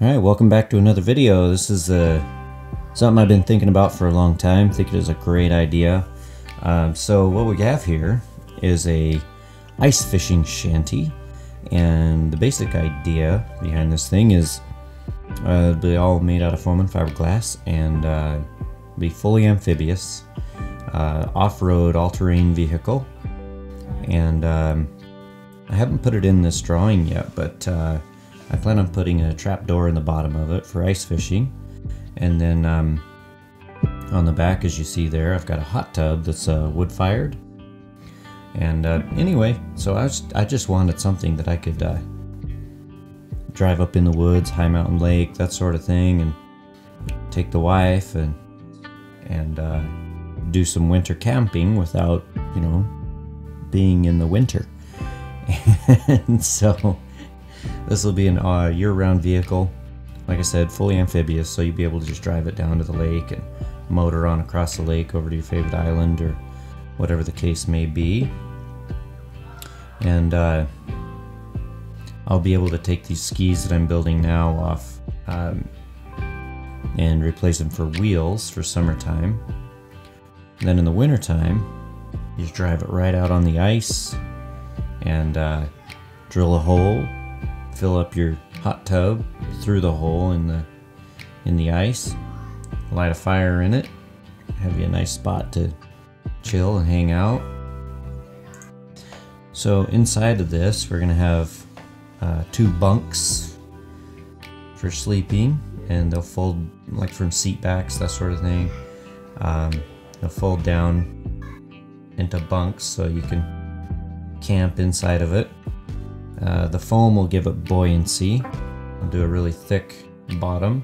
Alright, welcome back to another video. This is something I've been thinking about for a long time. I think it is a great idea. So what we have here is a ice fishing shanty, and the basic idea behind this thing is it'll be all made out of foam and fiberglass and be fully amphibious, off-road, all-terrain vehicle. And I haven't put it in this drawing yet, but I plan on putting a trap door in the bottom of it for ice fishing, and then on the back, as you see there, I've got a hot tub that's wood fired. And anyway, so I just wanted something that I could drive up in the woods, high mountain lake, that sort of thing, and take the wife and do some winter camping without, you know, being in the winter. And so this will be an year-round vehicle. Like I said, fully amphibious, so you'll be able to just drive it down to the lake and motor on across the lake over to your favorite island or whatever the case may be. And I'll be able to take these skis that I'm building now off and replace them for wheels for summertime. And then in the wintertime, you just drive it right out on the ice and drill a hole, fill up your hot tub through the hole in the ice, light a fire in it, have you a nice spot to chill and hang out. So inside of this, we're gonna have 2 bunks for sleeping, and they'll fold like from seat backs, that sort of thing. They'll fold down into bunks so you can camp inside of it. The foam will give it buoyancy. I'll do a really thick bottom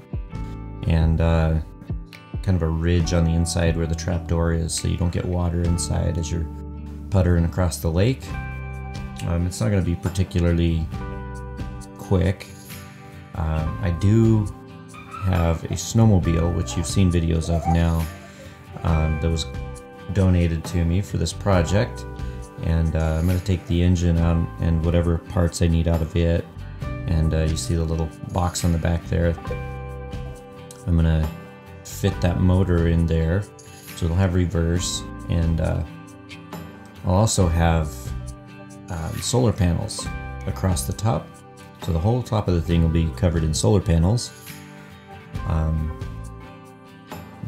and kind of a ridge on the inside where the trap door is, so you don't get water inside as you're puttering across the lake. It's not going to be particularly quick. I do have a snowmobile, which you've seen videos of now, that was donated to me for this project. And I'm going to take the engine out and whatever parts I need out of it. And you see the little box on the back there. I'm going to fit that motor in there, so it'll have reverse. And I'll also have solar panels across the top. So the whole top of the thing will be covered in solar panels.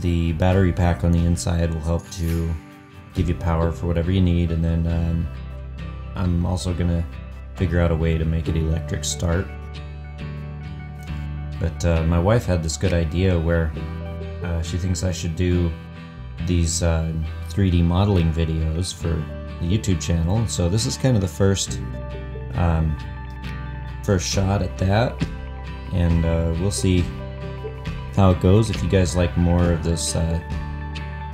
The battery pack on the inside will help to give you power for whatever you need, and then I'm also gonna figure out a way to make it electric start. But my wife had this good idea where she thinks I should do these 3D modeling videos for the YouTube channel. So this is kind of the first shot at that, and we'll see how it goes. If you guys like more of this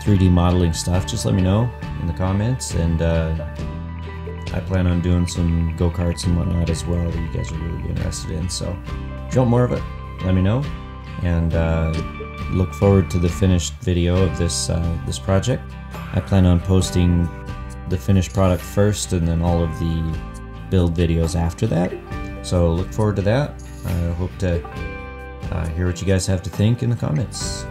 3D modeling stuff, just let me know in the comments, and I plan on doing some go-karts and whatnot as well that you guys are really interested in. So if you want more of it, let me know, and look forward to the finished video of this this project. I plan on posting the finished product first and then all of the build videos after that, so look forward to that. I hope to hear what you guys have to think in the comments.